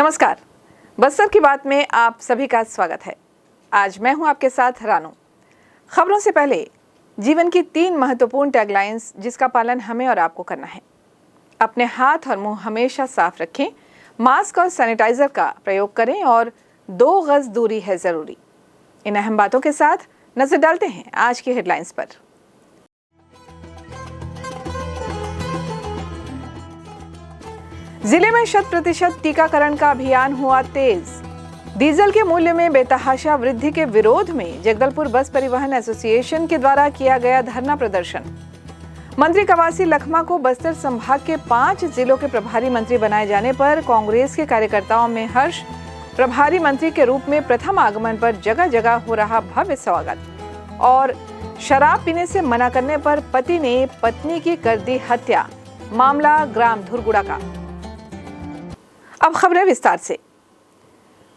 नमस्कार, बस्तर की बात में आप सभी का स्वागत है। आज मैं हूं आपके साथ रानू। खबरों से पहले जीवन की 3 महत्वपूर्ण टैगलाइंस जिसका पालन हमें और आपको करना है। अपने हाथ और मुंह हमेशा साफ रखें, मास्क और सैनिटाइजर का प्रयोग करें और 2 गज दूरी है जरूरी। इन अहम बातों के साथ नजर डालते हैं आज की हेडलाइंस पर। जिले में 100% टीकाकरण का अभियान हुआ तेज। डीजल के मूल्य में बेतहाशा वृद्धि के विरोध में जगदलपुर बस परिवहन एसोसिएशन के द्वारा किया गया धरना प्रदर्शन। मंत्री कवासी लखमा को बस्तर संभाग के 5 जिलों के प्रभारी मंत्री बनाए जाने पर कांग्रेस के कार्यकर्ताओं में हर्ष। प्रभारी मंत्री के रूप में प्रथम आगमन पर जगह जगह हो रहा भव्य स्वागत। और शराब पीने से मना करने पर पति ने पत्नी की कर दी हत्या। मामला ग्राम धुरगुड़ा का। अब खबरें विस्तार से।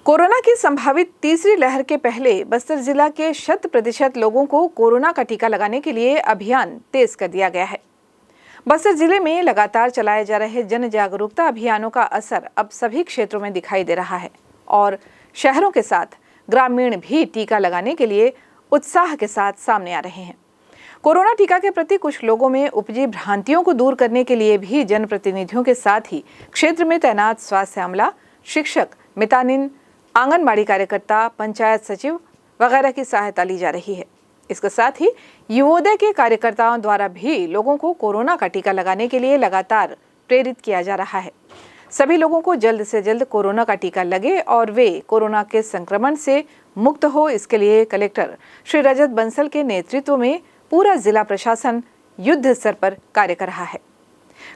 कोरोना की संभावित तीसरी लहर के पहले बस्तर जिला के 100% लोगों को कोरोना का टीका लगाने के लिए अभियान तेज कर दिया गया है। बस्तर जिले में लगातार चलाए जा रहे जन जागरूकता अभियानों का असर अब सभी क्षेत्रों में दिखाई दे रहा है और शहरों के साथ ग्रामीण भी टीका लगाने के लिए उत्साह के साथ सामने आ रहे हैं। कोरोना टीका के प्रति कुछ लोगों में उपजी भ्रांतियों को दूर करने के लिए भी जनप्रतिनिधियों के साथ ही क्षेत्र में तैनात स्वास्थ्य अमला, शिक्षक, मितानिन, आंगनबाड़ी कार्यकर्ता, पंचायत सचिव वगैरह की सहायता ली जा रही है। इसके साथ ही युवोदय के कार्यकर्ताओं द्वारा भी लोगों को कोरोना का टीका लगाने के लिए लगातार प्रेरित किया जा रहा है। सभी लोगों को जल्द से जल्द कोरोना का टीका लगे और वे कोरोना के संक्रमण से मुक्त हो, इसके लिए कलेक्टर श्री रजत बंसल के नेतृत्व में पूरा जिला प्रशासन युद्ध स्तर पर कार्य कर रहा है।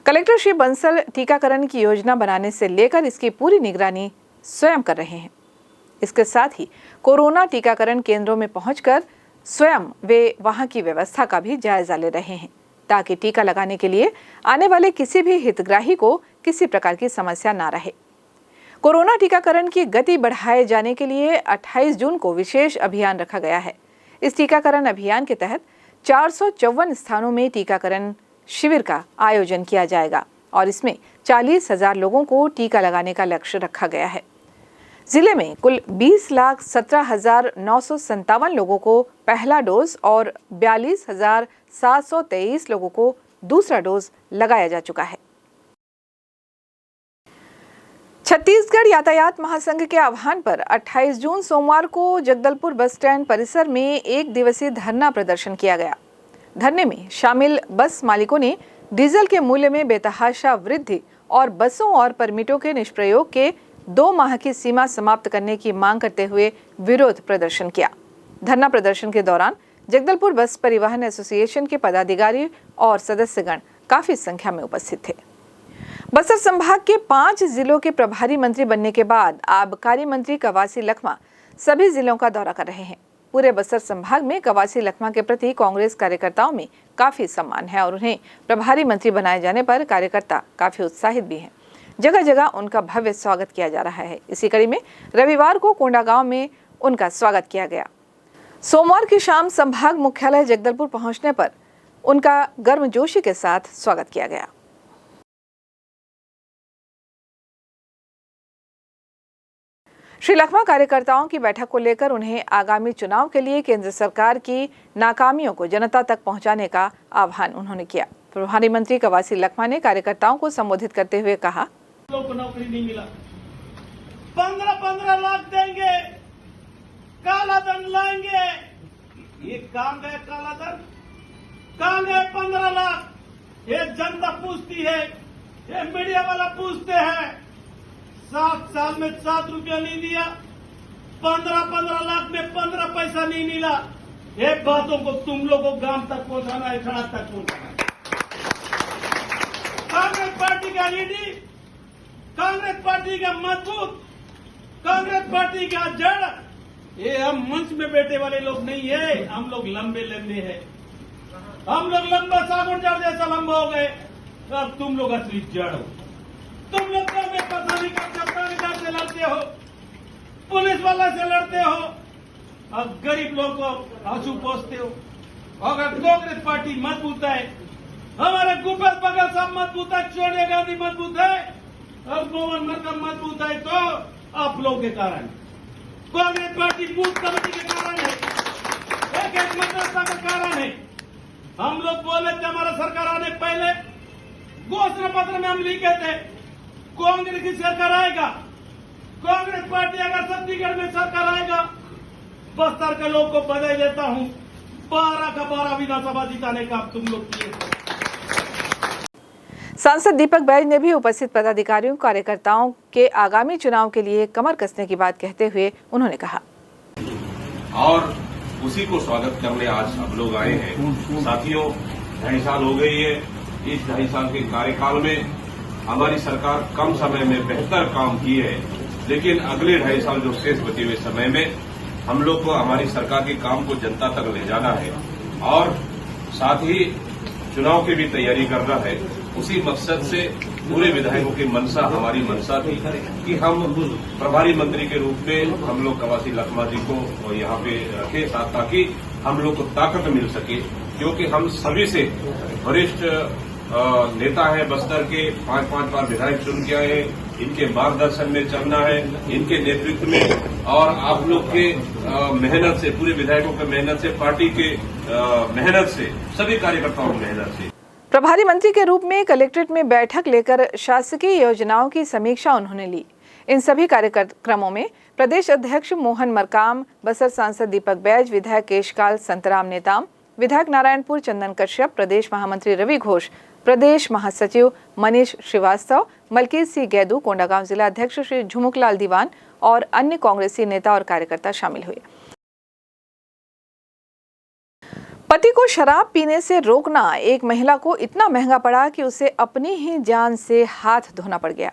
कलेक्टर श्री बंसल टीकाकरण की योजना बनाने से लेकर इसकी पूरी निगरानी स्वयं कर रहे हैं। इसके साथ ही कोरोना टीकाकरण केंद्रों में पहुंचकर स्वयं वे वहां की व्यवस्था का भी जायजा ले रहे हैं ताकि टीका लगाने के लिए आने वाले किसी भी हितग्राही को किसी प्रकार की समस्या ना रहे। कोरोना टीकाकरण की गति बढ़ाए जाने के लिए 28 जून को विशेष अभियान रखा गया है। इस टीकाकरण अभियान के तहत 454 स्थानों में टीकाकरण शिविर का आयोजन किया जाएगा और इसमें 40,000 लोगों को टीका लगाने का लक्ष्य रखा गया है। जिले में कुल 20,17,957 लोगों को पहला डोज और 42,723 लोगों को दूसरा डोज लगाया जा चुका है। छत्तीसगढ़ यातायात महासंघ के आह्वान पर 28 जून सोमवार को जगदलपुर बस स्टैंड परिसर में 1 दिवसीय धरना प्रदर्शन किया गया। धरने में शामिल बस मालिकों ने डीजल के मूल्य में बेतहाशा वृद्धि और बसों और परमिटों के निष्प्रयोग के 2 माह की सीमा समाप्त करने की मांग करते हुए विरोध प्रदर्शन किया। धरना प्रदर्शन के दौरान जगदलपुर बस परिवहन एसोसिएशन के पदाधिकारी और सदस्यगण काफी संख्या में उपस्थित थे। बस्तर संभाग के 5 जिलों के प्रभारी मंत्री बनने के बाद आबकारी मंत्री कवासी लखमा सभी जिलों का दौरा कर रहे हैं। पूरे बस्तर संभाग में कवासी लखमा के प्रति कांग्रेस कार्यकर्ताओं में काफी सम्मान है और उन्हें प्रभारी मंत्री बनाए जाने पर कार्यकर्ता काफी उत्साहित भी हैं। जगह जगह उनका भव्य स्वागत किया जा रहा है। इसी कड़ी में रविवार को कोंडागांव में उनका स्वागत किया गया। सोमवार की शाम संभाग मुख्यालय जगदलपुर पहुंचने पर उनका गर्मजोशी के साथ स्वागत किया गया। श्री लखमा कार्यकर्ताओं की बैठक को लेकर उन्हें आगामी चुनाव के लिए केंद्र सरकार की नाकामियों को जनता तक पहुंचाने का आह्वान उन्होंने किया। प्रभारी मंत्री कवासी लखमा ने कार्यकर्ताओं को संबोधित करते हुए कहा, लोगों को नौकरी नहीं मिला, 15-15 लाख देंगे, काला धन लाएंगे। ये कहां गए काला धन? कहां गए 15 लाख? ये जनता पूछती है, ये मीडिया वाला पूछते हैं। 7 साल में 7 रुपया नहीं दिया, 15-15 लाख में 15 पैसा नहीं मिला। ये बातों को तुम लोगों को गांव तक पहुंचाना है, खड़ा तक पहुंचाना है। कांग्रेस पार्टी का लीडर, कांग्रेस पार्टी का मजबूत, कांग्रेस पार्टी का जड़, ये हम मंच में बैठे वाले लोग नहीं है। हम लोग लंबे लंबे हैं, हम लोग लंबा साबुन जड़ जैसा लंबा हो गए। अब तुम लोग असली जड़ हो। तुम लोग तो में पता नहीं कप्तान से लड़ते हो, पुलिस वाला से लड़ते हो और गरीब लोग को आंसू पोसते हो। अगर कांग्रेस पार्टी मजबूत है, हमारे भूपेश बघेल साहब मजबूत है, सोनिया गांधी मजबूत है, अब मोहन मरकम मजबूत है तो आप लोगों के कारण, कांग्रेस पार्टी बूथ कमेटी के कारण है, एक मदरसा के कारण है। हम लोग बोले थे हमारा सरकार आने पहले घोषणा पत्र में हम लिखे थे कांग्रेस की सरकार आएगा, कांग्रेस पार्टी अगर छत्तीसगढ़ में सरकार आएगा, बस्तर के लोग को बधाई देता हूं, 12 का 12 विधानसभा जिताने का तुम लोग किए। सांसद दीपक बैज ने भी उपस्थित पदाधिकारियों कार्यकर्ताओं के आगामी चुनाव के लिए कमर कसने की बात कहते हुए उन्होंने कहा, और उसी को स्वागत करने आज सब लोग आए हैं। साथियों, 2.5 साल हो गई है। इस 2.5 साल के कार्यकाल में हमारी सरकार कम समय में बेहतर काम की है, लेकिन अगले 2.5 साल जो शेष बचे हुए समय में हम लोग को हमारी सरकार के काम को जनता तक ले जाना है और साथ ही चुनाव की भी तैयारी करना है। उसी मकसद से पूरे विधायकों की मंशा हमारी मंशा थी कि हम प्रभारी मंत्री के रूप में हम लोग कवासी लखमा जी को यहाँ पे रखे, साथ ताकि हम लोग को ताकत मिल सके, क्योंकि हम सभी से वरिष्ठ नेता है बस्तर के, 5-5 बार विधायक चुन के आए हैं। इनके मार्गदर्शन में चलना है, इनके नेतृत्व में, और आप लोग के मेहनत से, पूरे विधायकों के मेहनत से, पार्टी के मेहनत से, सभी कार्यकर्ताओं की मेहनत से। प्रभारी मंत्री के रूप में कलेक्ट्रेट में बैठक लेकर शासकीय योजनाओं की समीक्षा उन्होंने ली। इन सभी कार्यक्रमों में प्रदेश अध्यक्ष मोहन मरकाम, बस्तर सांसद दीपक बैज, विधायक केशकाल संतराम नेताम, विधायक नारायणपुर चंदन कश्यप, प्रदेश महामंत्री रवि घोष, प्रदेश महासचिव मनीष श्रीवास्तव, मलकीत सिंह गैदू, कोंडागांव जिला अध्यक्ष श्री झुमुकलाल दीवान और अन्य कांग्रेसी नेता और कार्यकर्ता शामिल हुए। पति को शराब पीने से रोकना एक महिला को इतना महंगा पड़ा कि उसे अपनी ही जान से हाथ धोना पड़ गया।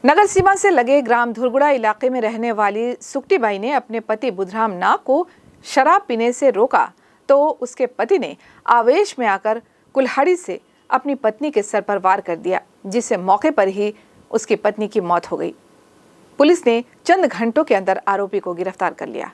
नगर सीमा से लगे ग्राम धुरगुड़ा इलाके में रहने वाली सुक्तिबाई ने अपने पति बुधराम नाग को शराब पीने से रोका तो उसके पति ने आवेश में आकर कुल्हाड़ी से अपनी पत्नी के सर पर वार कर दिया, जिससे मौके पर ही उसकी पत्नी की मौत हो गई। पुलिस ने चंद घंटों के अंदर आरोपी को गिरफ्तार कर लिया।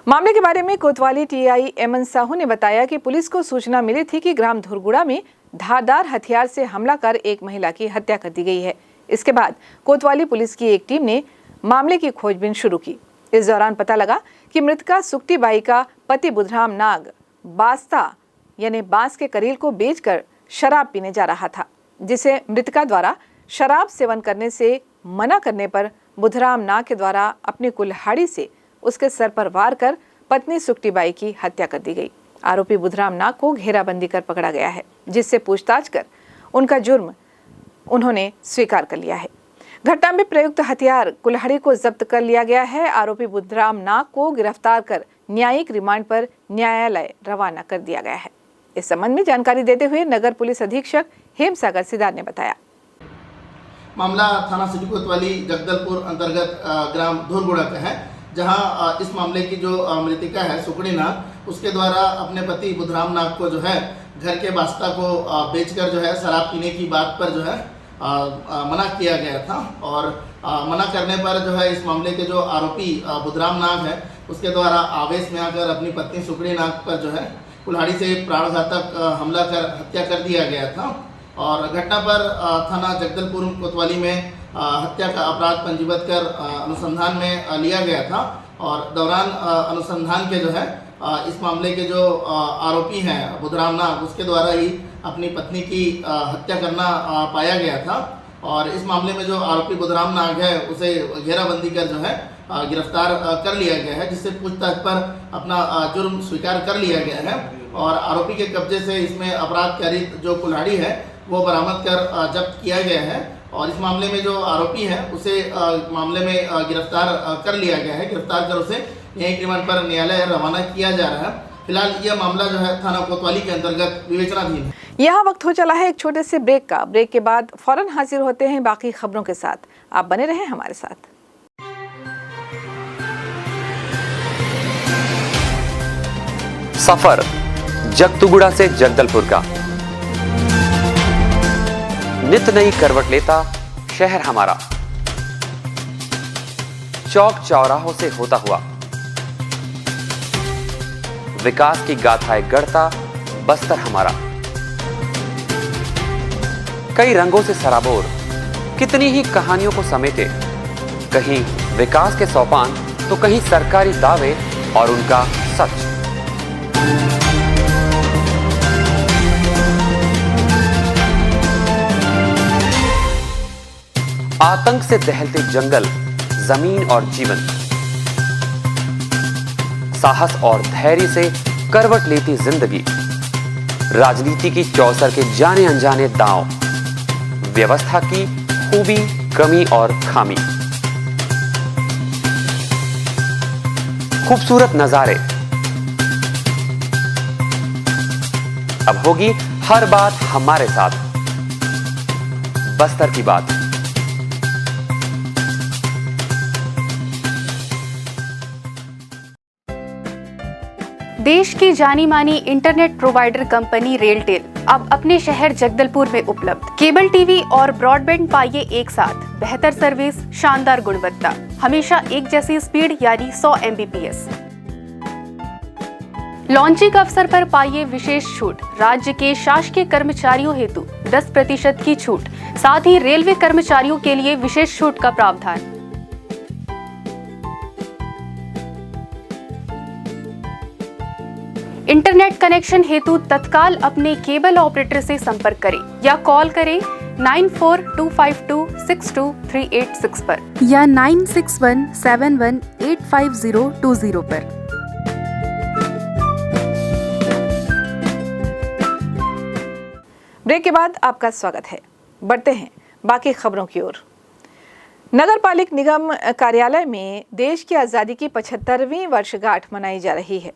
मामले के बारे में कोतवाली टीआई एमएन साहू ने बताया कि पुलिस को सूचना मिली थी कि ग्राम धुरगुड़ा में धारदार हथियार से हमला कर एक महिला की हत्या कर दी गई है। इसके बाद कोतवाली पुलिस की एक टीम ने मामले की खोजबीन शुरू की। इस दौरान पता लगा कि मृतका सुक्तिबाई का पति बुधराम नाग बास्ता यानी बांस के करील को बेचकर शराब पीने जा रहा था, जिसे मृतका द्वारा शराब सेवन करने से मना करने पर बुधराम नाग के द्वारा अपनी कुल्हाड़ी से उसके सर पर वार कर पत्नी सुक्तिबाई की हत्या कर दी गई। आरोपी बुधराम नाग को घेराबंदी कर पकड़ा गया है, जिससे पूछताछ कर उनका जुर्म उन्होंने स्वीकार कर लिया है। घटना में प्रयुक्त हथियार कुल्हाड़ी को जब्त कर लिया गया है। आरोपी बुधराम नाग को गिरफ्तार कर न्यायिक रिमांड पर न्यायालय रवाना कर दिया गया है। इस संबंध में जानकारी देते हुए नगर पुलिस अधीक्षक हेमसागर सिदार ने बताया, मामला थाना सिटी कोतवाली जगदलपुर अंतर्गत ग्राम धुरगुड़ा का है, जहां इस मामले की जो मृतिका है सुकड़ी नाग, उसके द्वारा अपने पति बुधराम नाग को जो है घर के बास्ता को बेचकर जो है शराब पीने की बात पर जो है मना किया गया था। और मना करने पर जो है इस मामले के जो आरोपी बुधराम नाग है, उसके द्वारा आवेश में आकर अपनी पत्नी सुकड़ी नाग पर जो है कुल्हाड़ी से प्राणघातक हमला कर हत्या कर दिया गया था। और घटना पर थाना जगदलपुर कोतवाली में हत्या का अपराध पंजीबद्ध कर अनुसंधान में लिया गया था। और दौरान अनुसंधान के जो है इस मामले के जो आरोपी हैं बुधराम नाग, उसके द्वारा ही अपनी पत्नी की हत्या करना पाया गया था। और इस मामले में जो आरोपी बुधराम नाग है उसे घेराबंदी कर जो है गिरफ्तार कर लिया गया है, जिससे पूछताछ पर अपना जुर्म स्वीकार कर लिया गया है। और आरोपी के कब्जे से इसमें अपराधकारी जो कुल्हाड़ी है वो बरामद कर जब्त किया गया है। और इस मामले में जो आरोपी है उसे मामले में गिरफ्तार कर लिया गया है। गिरफ्तार कर उसे न्यायिक रिमांड पर न्यायालय रवाना किया जा रहा है। फिलहाल यह मामला जो है थाना कोतवाली के अंतर्गत विवेचनाधीन है। यहाँ वक्त हो चला है एक छोटे से ब्रेक का। ब्रेक के बाद फौरन हाजिर होते हैं बाकी खबरों के साथ। आप बने रहें हमारे साथ। सफर जगतुगुड़ा से जगदलपुर का, नित नई करवट लेता शहर हमारा, चौक चौराहों से होता हुआ विकास की गाथाएं गढ़ता बस्तर हमारा, कई रंगों से सराबोर कितनी ही कहानियों को समेटे, कहीं विकास के सोपान तो कहीं सरकारी दावे और उनका सच। आतंक से दहलते जंगल, जमीन और जीवन, साहस और धैर्य से करवट लेती जिंदगी, राजनीति की चौसर के जाने अनजाने दांव, व्यवस्था की खूबी, कमी और खामी, खूबसूरत नजारे। अब होगी हर बात हमारे साथ, बस्तर की बात। देश की जानी मानी इंटरनेट प्रोवाइडर कंपनी रेलटेल अब अपने शहर जगदलपुर में उपलब्ध। केबल टीवी और ब्रॉडबैंड पाइए एक साथ, बेहतर सर्विस, शानदार गुणवत्ता, हमेशा एक जैसी स्पीड यानी 100 Mbps। लॉन्चिंग अवसर पर पाइए विशेष छूट, राज्य के शासकीय कर्मचारियों हेतु 10% की छूट, साथ ही रेलवे कर्मचारियों के लिए विशेष छूट का प्रावधान। इंटरनेट कनेक्शन हेतु तत्काल अपने केबल ऑपरेटर से संपर्क करें या कॉल करें 9425262386 पर या 9617185020 पर। ब्रेक के बाद आपका स्वागत है। बढ़ते हैं बाकी खबरों की ओर। नगर पालिक निगम कार्यालय में देश की आज़ादी की 75वीं वर्षगांठ मनाई जा रही है।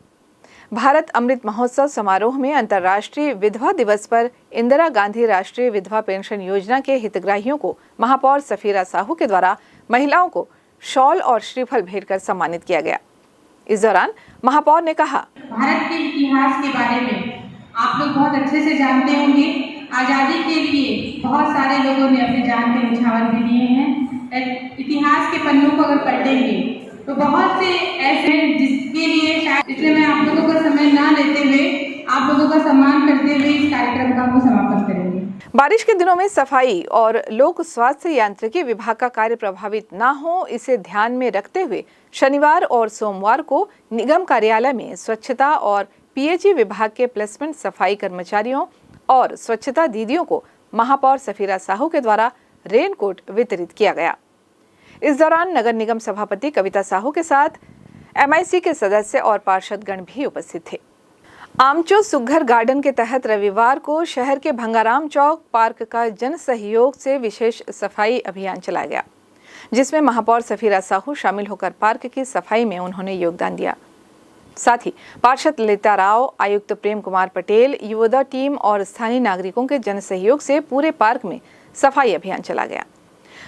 भारत अमृत महोत्सव समारोह में अंतर्राष्ट्रीय विधवा दिवस पर इंदिरा गांधी राष्ट्रीय विधवा पेंशन योजना के हितग्राहियों को महापौर सफीरा साहू के द्वारा महिलाओं को शॉल और श्रीफल भेंट कर सम्मानित किया गया। इस दौरान महापौर ने कहा, भारत के इतिहास के बारे में आप लोग बहुत अच्छे से जानते होंगे। आज़ादी के लिए बहुत सारे लोगों ने अपनी जान के न्यौछावर भी दिए हैं। इतिहास के पन्नों को अगर पलटेंगे तो बहुत से ऐसे हैं जिसके लिए शायद, इसलिए मैं आप लोगों का समय ना लेते हुए आप लोगों का सम्मान करते हुए इस कार्यक्रम का हम समापन करेंगे। बारिश के दिनों में सफाई और लोक स्वास्थ्य यांत्रिकी विभाग का कार्य प्रभावित न हो, इसे ध्यान में रखते हुए शनिवार और सोमवार को निगम कार्यालय में स्वच्छता और पीएचई विभाग के प्लेसमेंट सफाई कर्मचारियों और स्वच्छता दीदियों को महापौर सफीरा साहू के द्वारा रेनकोट वितरित किया गया। इस दौरान नगर निगम सभापति कविता साहू के साथ MIC के सदस्य और पार्षदगण भी उपस्थित थे। आमचो सुघ्घर गार्डन के तहत रविवार को शहर के भंगाराम चौक पार्क का जन सहयोग से विशेष सफाई अभियान चलाया गया, जिसमें महापौर सफीरा साहू शामिल होकर पार्क की सफाई में उन्होंने योगदान दिया। साथ ही पार्षद ललिता राव, आयुक्त प्रेम कुमार पटेल, युवदा टीम और स्थानीय नागरिकों के जन सहयोग से पूरे पार्क में सफाई अभियान चला गया।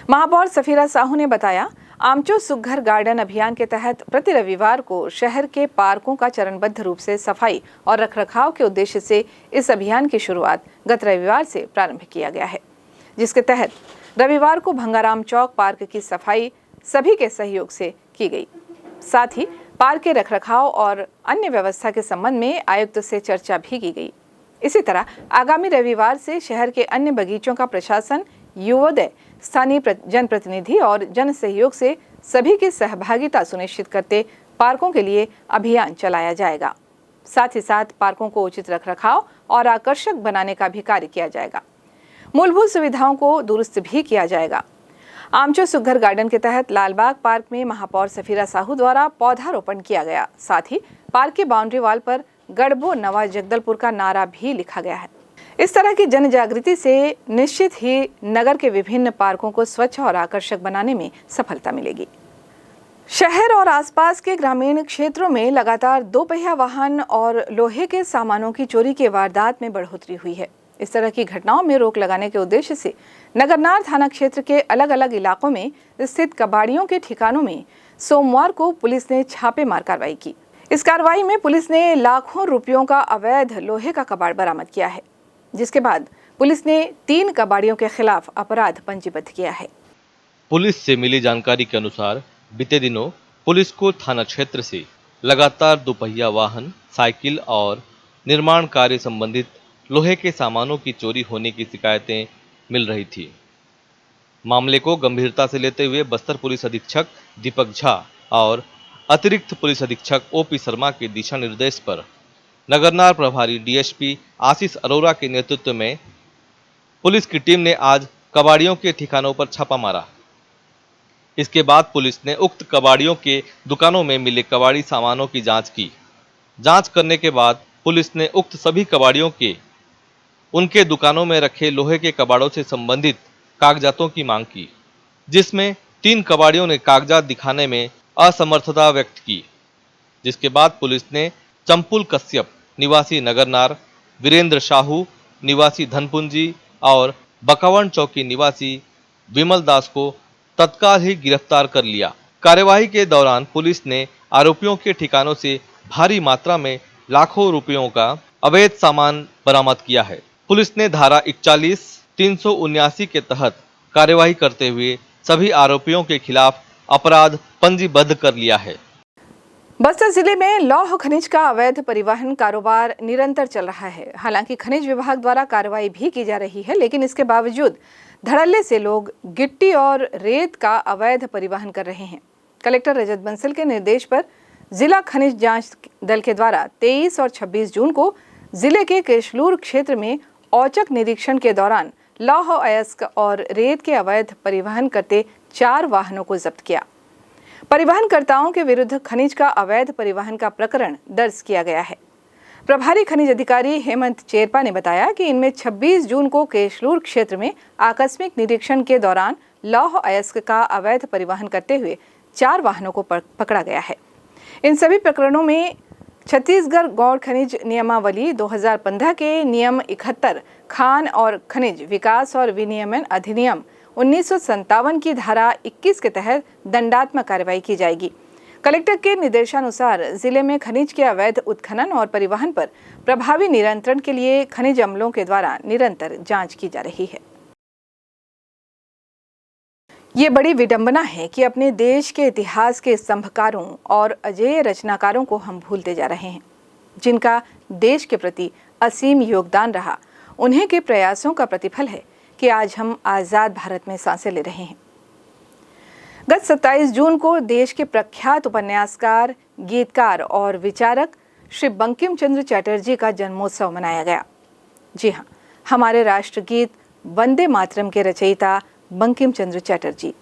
महापौर सफीरा साहू ने बताया, आमचो सुघ्घर गार्डन अभियान के तहत प्रति रविवार को शहर के पार्कों का चरणबद्ध रूप से सफाई और रखरखाव के उद्देश्य से इस अभियान की शुरुआत गत रविवार से प्रारंभ किया गया है, जिसके तहत रविवार को भंगाराम चौक पार्क की सफाई सभी के सहयोग से की गई। साथ ही पार्क के रखरखाव और अन्य व्यवस्था के संबंध में आयुक्त से चर्चा भी की गई। इसी तरह आगामी रविवार से शहर के अन्य बगीचों का प्रशासन, युवोदय, स्थानीय जनप्रतिनिधि और जन सहयोग से सभी की सहभागिता सुनिश्चित करते पार्कों के लिए अभियान चलाया जाएगा। साथ ही साथ पार्कों को उचित रखरखाव और आकर्षक बनाने का भी कार्य किया जाएगा। मूलभूत सुविधाओं को दुरुस्त भी किया जाएगा। आमचो सुघ्घर गार्डन के तहत लालबाग पार्क में महापौर सफीरा साहू द्वारा पौधारोपण किया गया। साथ ही पार्क के बाउंड्री वॉल पर गढ़बो नवा जगदलपुर का नारा भी लिखा गया है। इस तरह की जन जागृति से निश्चित ही नगर के विभिन्न पार्कों को स्वच्छ और आकर्षक बनाने में सफलता मिलेगी। शहर और आसपास के ग्रामीण क्षेत्रों में लगातार दोपहिया वाहन और लोहे के सामानों की चोरी की वारदात में बढ़ोतरी हुई है। इस तरह की घटनाओं में रोक लगाने के उद्देश्य से नगरनार थाना क्षेत्र के अलग अलग इलाकों में स्थित कबाड़ियों के ठिकानों में सोमवार को पुलिस ने छापेमार कार्रवाई की। इस कार्रवाई में पुलिस ने लाखों रुपयों का अवैध लोहे का कबाड़ बरामद किया है, जिसके बाद पुलिस ने 3 कबाड़ियों के खिलाफ अपराध पंजीबद्ध किया है। पुलिस से मिली जानकारी के अनुसार बीते दिनों पुलिस को थाना क्षेत्र से लगातार दोपहिया वाहन, साइकिल और निर्माण कार्य संबंधित लोहे के सामानों की चोरी होने की शिकायतें मिल रही थी। मामले को गंभीरता से लेते हुए बस्तर पुलिस अधीक्षक दीपक झा और अतिरिक्त पुलिस अधीक्षक ओपी शर्मा के दिशा निर्देश पर नगरनार प्रभारी डीएसपी आशीष अरोरा के नेतृत्व में पुलिस की टीम ने आज कबाड़ियों के ठिकानों पर छापा मारा। इसके बाद पुलिस ने उक्त कबाड़ियों के दुकानों में मिले कबाड़ी सामानों की जांच की। जांच करने के बाद पुलिस ने उक्त सभी कबाड़ियों के उनके दुकानों में रखे लोहे के कबाड़ों से संबंधित कागजातों की मांग की, जिसमें 3 कबाड़ियों ने कागजात दिखाने में असमर्थता व्यक्त की। जिसके बाद पुलिस ने चंपुल कश्यप निवासी नगरनार, वीरेंद्र साहू निवासी धनपुंजी और बकावन चौकी निवासी विमल दास को तत्काल ही गिरफ्तार कर लिया। कार्यवाही के दौरान पुलिस ने आरोपियों के ठिकानों से भारी मात्रा में लाखों रुपयों का अवैध सामान बरामद किया है। पुलिस ने धारा 41, 379 के तहत कार्यवाही करते हुए सभी आरोपियों के खिलाफ अपराध पंजीबद्ध कर लिया है। बस्तर जिले में लौह खनिज का अवैध परिवहन कारोबार निरंतर चल रहा है। हालांकि खनिज विभाग द्वारा कार्रवाई भी की जा रही है, लेकिन इसके बावजूद धड़ल्ले से लोग गिट्टी और रेत का अवैध परिवहन कर रहे हैं। कलेक्टर रजत बंसल के निर्देश पर जिला खनिज जांच दल के द्वारा 23 और 26 जून को जिले के केशलूर क्षेत्र में औचक निरीक्षण के दौरान लौह अयस्क और रेत के अवैध परिवहन करते 4 वाहनों को जब्त किया। परिवहनकर्ताओं के विरुद्ध खनिज का अवैध परिवहन का प्रकरण दर्ज किया गया है। प्रभारी खनिज अधिकारी हेमंत चेरपा ने बताया कि इनमें 26 जून को केशलूर क्षेत्र में आकस्मिक निरीक्षण के दौरान लौह अयस्क का अवैध परिवहन करते हुए 4 वाहनों को पकड़ा गया है। इन सभी प्रकरणों में छत्तीसगढ़ गौड़ खनिज नियमावली 2015 के नियम 71, खान और खनिज विकास और विनियमन अधिनियम 1957 की धारा 21 के तहत दंडात्मक कार्रवाई की जाएगी। कलेक्टर के निर्देशानुसार जिले में खनिज के अवैध उत्खनन और परिवहन पर प्रभावी नियंत्रण के लिए खनिज अमलों के द्वारा निरंतर जांच की जा रही है। ये बड़ी विडंबना है कि अपने देश के इतिहास के स्तंभकारों और अजेय रचनाकारों को हम भूलते जा रहे हैं, जिनका देश के प्रति असीम योगदान रहा। उन्हीं के प्रयासों का प्रतिफल है कि आज हम आज़ाद भारत में सांसें ले रहे हैं। गत 27 जून को देश के प्रख्यात उपन्यासकार, गीतकार और विचारक श्री बंकिम चंद्र चटर्जी का जन्मोत्सव मनाया गया। जी हाँ, हमारे राष्ट्रगीत वंदे मातरम के रचयिता बंकिम चंद्र चटर्जी।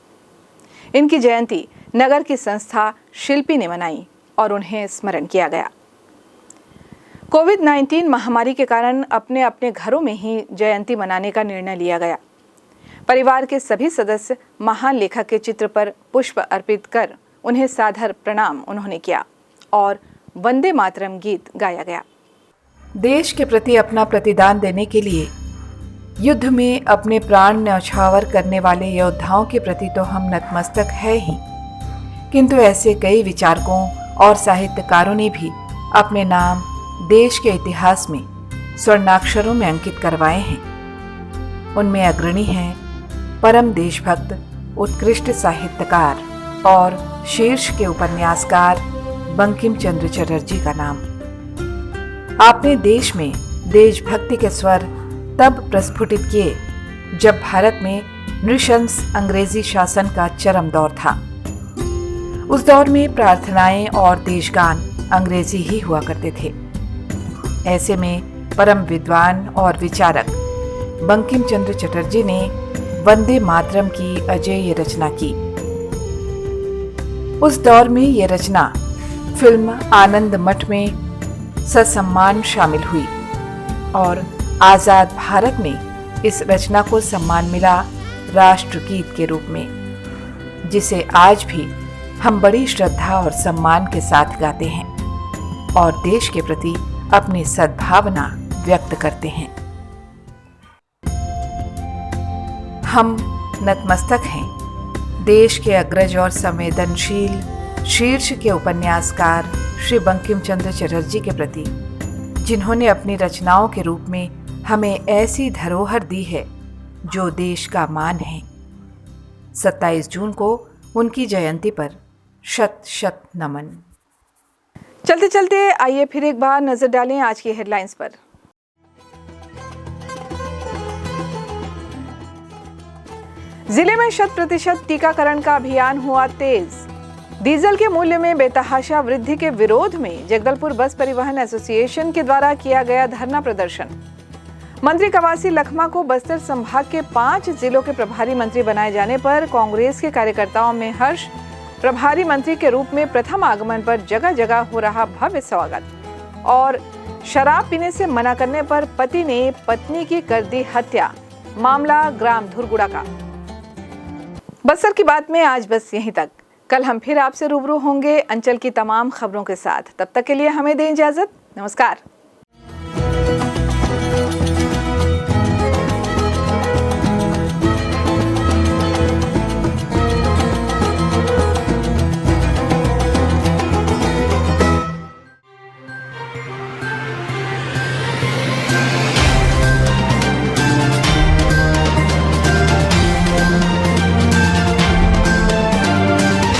इनकी जयंती नगर की संस्था शिल्पी ने मनाई और उन्हें स्मरण किया गया। कोविड-19 महामारी के कारण अपने अपने घरों में ही जयंती मनाने का निर्णय लिया गया। परिवार के सभी सदस्य महान लेखक के चित्र पर पुष्प अर्पित कर उन्हें सादर प्रणाम उन्होंने किया और वंदे मातरम गीत गाया गया। देश के प्रति अपना प्रतिदान देने के लिए युद्ध में अपने प्राण न्यौछावर करने वाले योद्धाओं के प्रति तो हम नतमस्तक है ही, किंतु ऐसे कई विचारकों और साहित्यकारों ने भी अपने नाम देश के इतिहास में स्वर्णाक्षरों में अंकित करवाए हैं। उनमें अग्रणी हैं परम देशभक्त, उत्कृष्ट साहित्यकार और शीर्ष के उपन्यासकार बंकिम चंद्र चटर्जी का नाम। आपने देश में देशभक्ति के स्वर तब प्रस्फुटित किए जब भारत में नृशंस अंग्रेजी शासन का चरम दौर था। उस दौर में प्रार्थनाएं और देशगान अंग्रेजी ही हुआ करते थे। ऐसे में परम विद्वान और विचारक बंकिम चंद्र चटर्जी ने वंदे मातरम की अजेय रचना की। उस दौर में ये रचना फिल्म आनंद मठ में ससम्मान शामिल हुई और आज़ाद भारत में इस रचना को सम्मान मिला राष्ट्रगीत के रूप में, जिसे आज भी हम बड़ी श्रद्धा और सम्मान के साथ गाते हैं और देश के प्रति अपनी सद्भावना व्यक्त करते हैं। हम नतमस्तक हैं देश के अग्रज और संवेदनशील शीर्ष के उपन्यासकार श्री बंकिम चंद्र चटर्जी के प्रति, जिन्होंने अपनी रचनाओं के रूप में हमें ऐसी धरोहर दी है जो देश का मान है। 27 जून को उनकी जयंती पर शत शत नमन। चलते चलते आइए फिर एक बार नजर डालें आज की हेडलाइंस पर। जिले में 100% टीकाकरण का अभियान हुआ तेज। डीजल के मूल्य में बेतहाशा वृद्धि के विरोध में जगदलपुर बस परिवहन एसोसिएशन के द्वारा किया गया धरना प्रदर्शन। मंत्री कवासी लखमा को बस्तर संभाग के 5 जिलों के प्रभारी मंत्री बनाए जाने पर कांग्रेस के कार्यकर्ताओं में हर्ष। प्रभारी मंत्री के रूप में प्रथम आगमन पर जगह जगह हो रहा भव्य स्वागत। और शराब पीने से मना करने पर पति ने पत्नी की कर दी हत्या। मामला ग्राम धुरगुड़ा का। बस्तर की बात में आज बस यहीं तक। कल हम फिर आपसे रूबरू होंगे अंचल की तमाम खबरों के साथ। तब तक के लिए हमें दें इजाजत। नमस्कार।